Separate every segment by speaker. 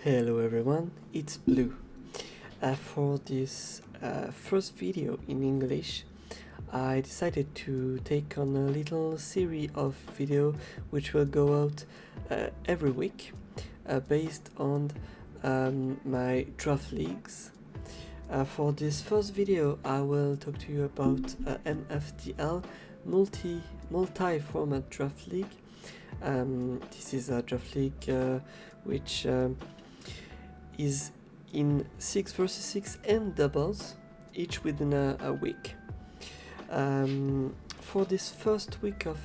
Speaker 1: Hello everyone, it's Blue. For this first video in English, I decided to take on a little series of video which will go out every week based on my draft leagues. For this first video, I will talk to you about MFDL multi-format draft league. This is a draft league which is in 6 versus 6 and doubles, each within a week. For this first week of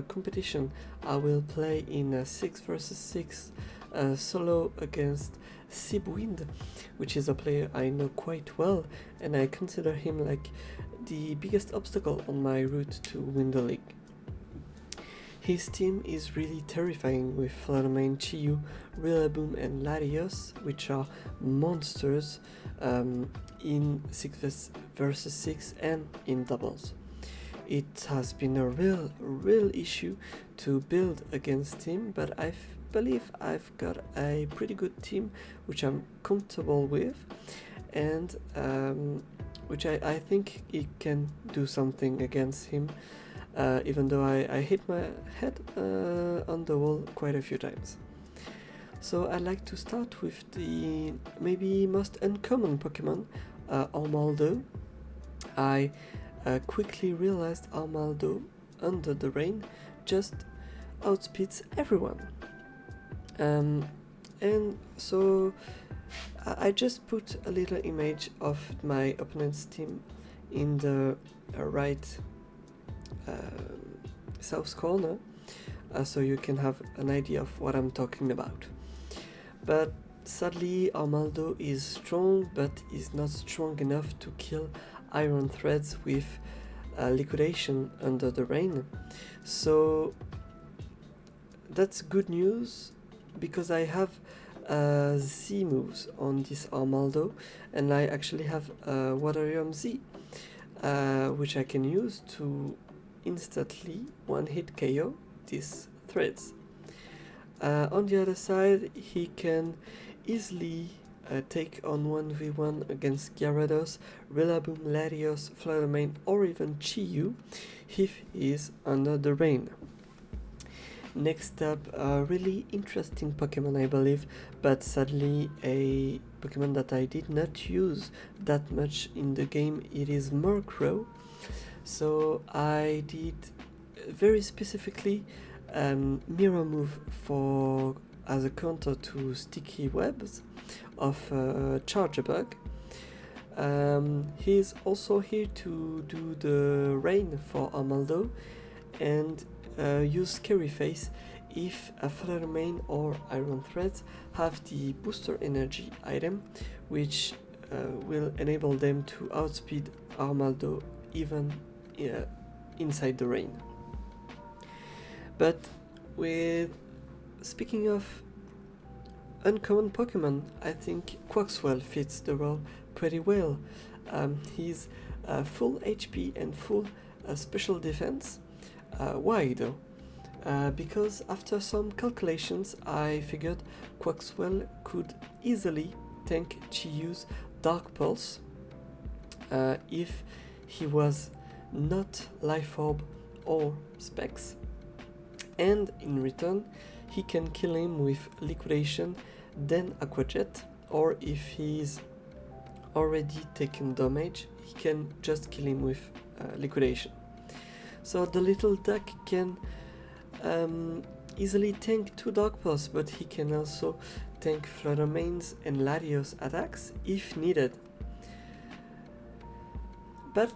Speaker 1: competition, I will play in a 6 versus 6 solo against Sibwind, which is a player I know quite well, and I consider him like the biggest obstacle on my route to win the league. His team is really terrifying with Fluttermane, Chiyu, Rillaboom and Latios, which are monsters in 6 versus 6 and in doubles. It has been a real issue to build against him, but I believe I've got a pretty good team which I'm comfortable with, and which I think it can do something against him. Even though I hit my head on the wall quite a few times. So I'd like to start with the maybe most uncommon Pokemon, Armaldo. I quickly realized Armaldo, under the rain, just outspeeds everyone. And so I just put a little image of my opponent's team in the right south corner, so you can have an idea of what I'm talking about. But sadly, Armaldo is strong, but is not strong enough to kill Iron Threads with liquidation under the rain. So that's good news, because I have Z moves on this Armaldo, and I actually have Waterium Z, which I can use to instantly one-hit KO these threads. On the other side, he can easily take on 1v1 against Gyarados, Rillaboom, Latios, Fluttermane or even Chiyu if he is under the rain. Next up, a really interesting Pokemon I believe, but sadly a Pokemon that I did not use that much in the game. It is Murkrow. So I did very specifically Mirror Move as a counter to Sticky Webs of Charger Bug. He's also here to do the rain for Armaldo and use Scary Face if a Fluttermane or Iron Threads have the Booster Energy item, which will enable them to outspeed Armaldo even inside the rain. But speaking of uncommon Pokemon, I think Quaxwell fits the role pretty well. He's full HP and full special defense. Why though? Because after some calculations, I figured Quaxwell could easily tank Chiyu's Dark Pulse if he was not Life Orb or Specs, and in return he can kill him with Liquidation, then Aqua Jet, or if he's already taken damage, he can just kill him with Liquidation. So the little duck can easily tank 2 Dark Pulse, but he can also tank Fluttermane's and Latios attacks if needed. But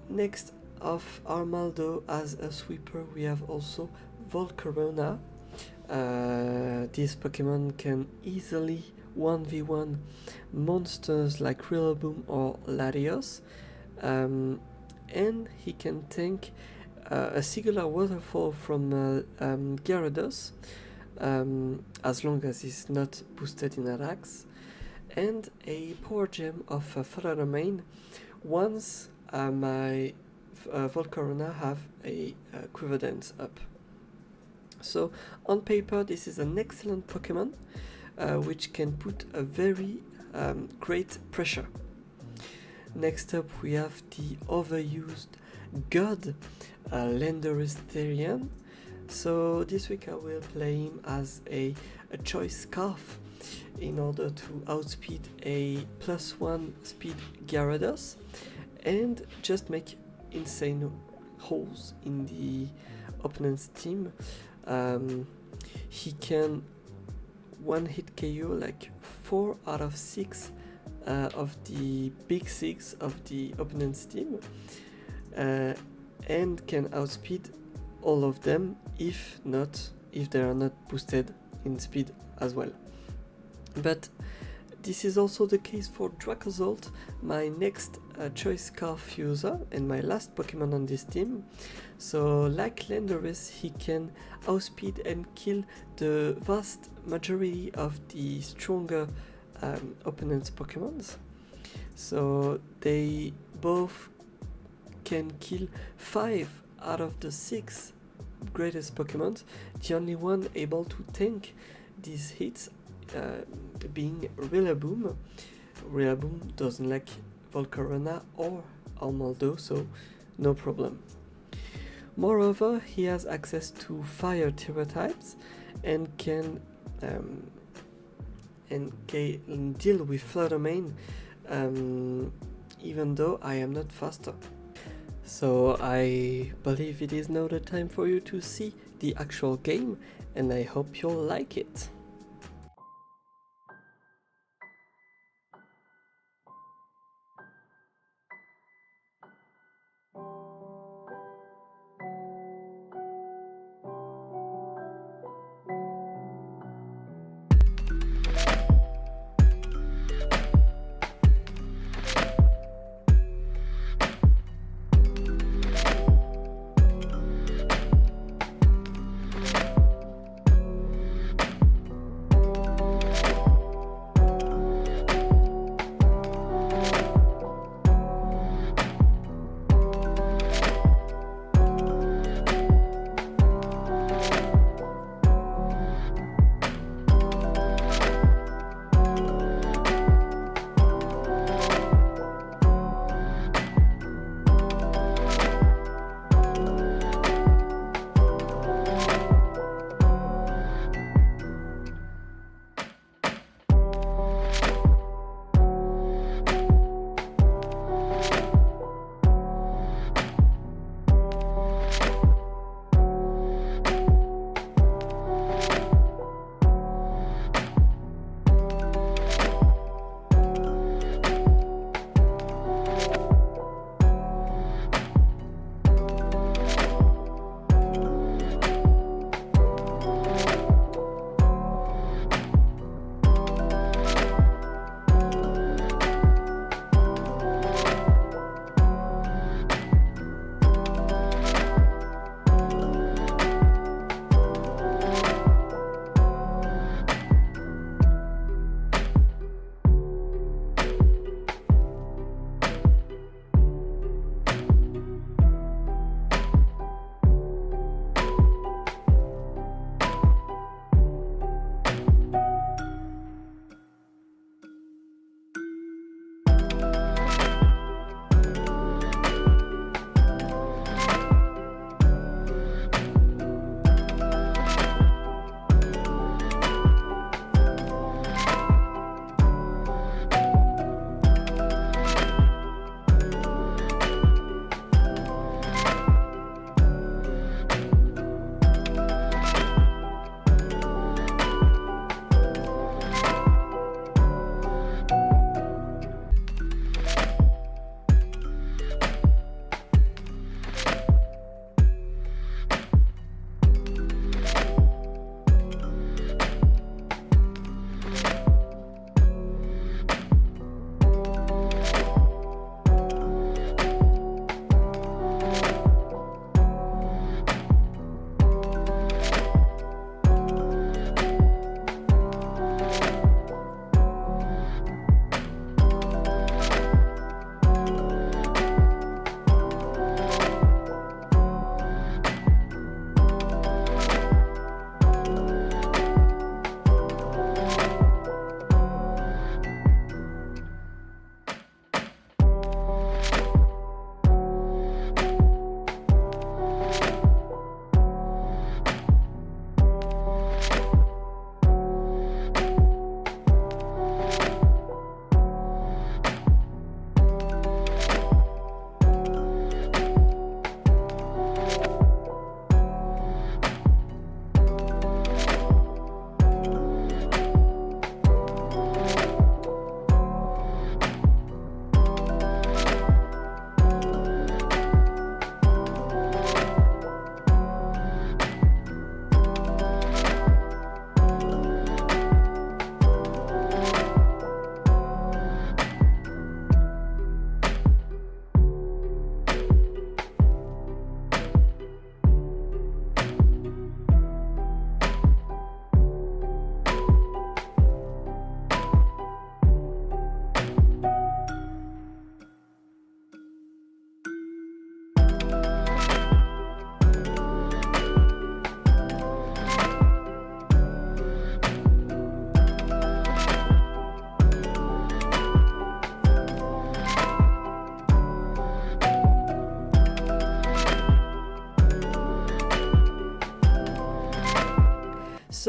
Speaker 1: next of Armaldo as a sweeper, we have also Volcarona. This Pokemon can easily 1v1 monsters like Rillaboom or Latios, and he can tank a singular waterfall from Gyarados, as long as he's not boosted in attacks, and a Power Gem of Fluttermane once my Volcarona have a Quiver Dance up. So on paper this is an excellent Pokemon, which can put a very great pressure. Next up we have the overused god, Landorus Therian. So this week I will play him as a choice scarf in order to outspeed a +1 speed Gyarados and just make insane holes in the opponent's team. He can one-hit KO like 4 out of 6 of the big 6 of the opponent's team, and can outspeed all of them if they are not boosted in speed as well. But this is also the case for Dracozolt, my next choice scarf user and my last Pokemon on this team. So like Landorus, he can outspeed and kill the vast majority of the stronger opponent's Pokemons. So they both can kill 5 out of the 6 greatest Pokemon. The only one able to tank these hits being Rillaboom. Rillaboom doesn't like Volcarona or Armaldo, so no problem. Moreover, he has access to fire types and can deal with Flutter Mane, even though I am not faster. So I believe it is now the time for you to see the actual game, and I hope you'll like it.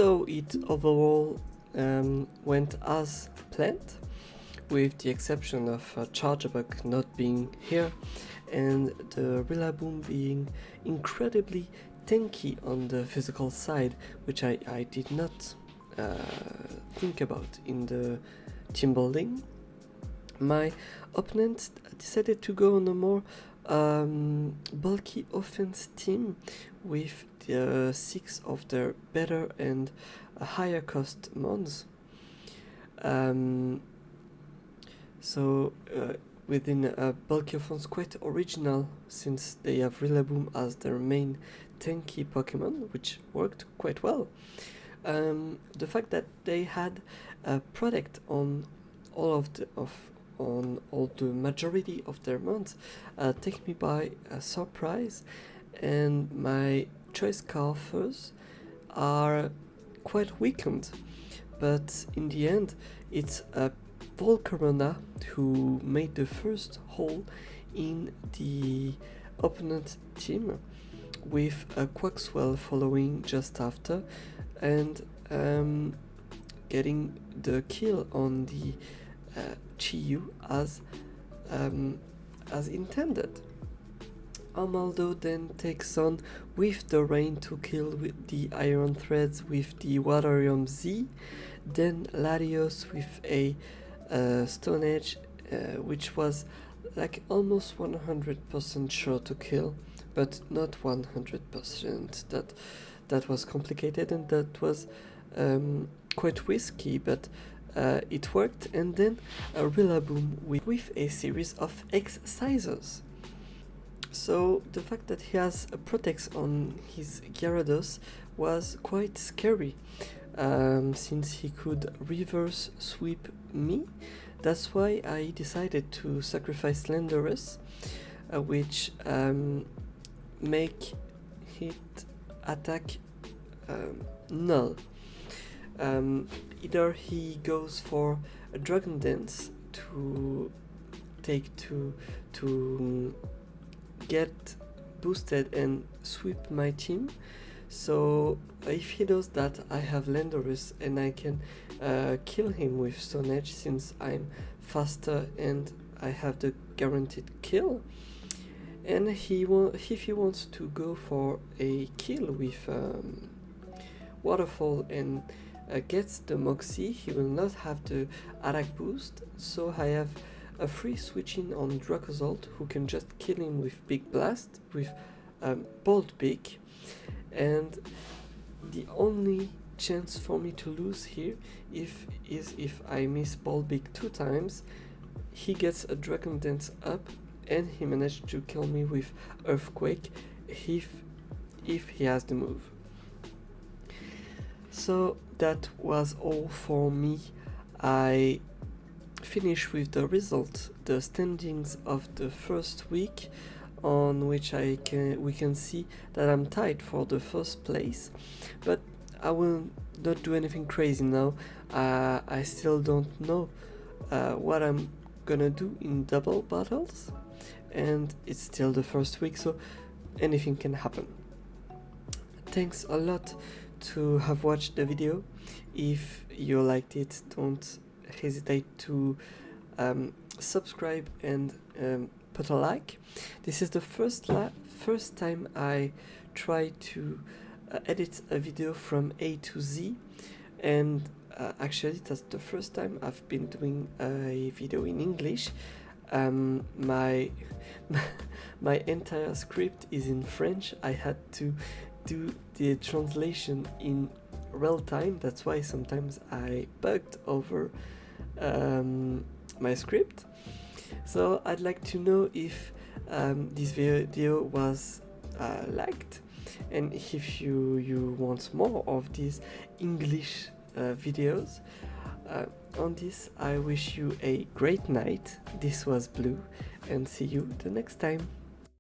Speaker 1: So it overall went as planned, with the exception of Chargebug not being here and the Rillaboom being incredibly tanky on the physical side, which I did not think about in the team building. My opponent decided to go on a more bulky offense team with the 6 of their better and higher cost mons. Within a bulky offense, quite original, since they have Rillaboom as their main tanky Pokemon, which worked quite well. The fact that they had a product on all the majority of their mons take me by a surprise, and my choice scarfers are quite weakened, but in the end it's a Volcarona who made the first hole in the opponent team, with a Quaxwell following just after, and getting the kill on the Chiyu as intended. Armaldo then takes on with the Rain to kill with the Iron Threads with the Waterium Z, then Latios with a Stone Edge, which was like almost 100% sure to kill, but not 100%. That was complicated, and that was quite risky, but it worked. And then a Rillaboom with a series of excisors. So the fact that he has a Protect on his Gyarados was quite scary, since he could reverse sweep me. That's why I decided to sacrifice Landorus, which make hit attack null. Either he goes for a Dragon Dance to get boosted and sweep my team. So if he does that, I have Landorus and I can kill him with Stone Edge, since I'm faster and I have the guaranteed kill. And if he wants to go for a kill with Waterfall and gets the Moxie, he will not have the attack boost, so I have a free switching on Dracozolt, who can just kill him with Big Blast, with Bolt Beak. And the only chance for me to lose here is if I miss Bolt Beak 2 times. He gets a Dragon Dance up, and he managed to kill me with Earthquake if he has the move. So that was all for me. I finished with the result, the standings of the first week, on which we can see that I'm tied for the first place, but I will not do anything crazy now. I still don't know what I'm gonna do in double battles, and it's still the first week, so anything can happen. Thanks a lot to have watched the video. If you liked it, don't hesitate to subscribe and put a like. This is the first time I try to edit a video from A to Z, and actually that's the first time I've been doing a video in English. My entire script is in French. I had to do the translation in real time. That's why sometimes I bugged over my script. So I'd like to know if this video was liked, and if you want more of these English videos. On this, I wish you a great night. This was Blue, and see you the next time.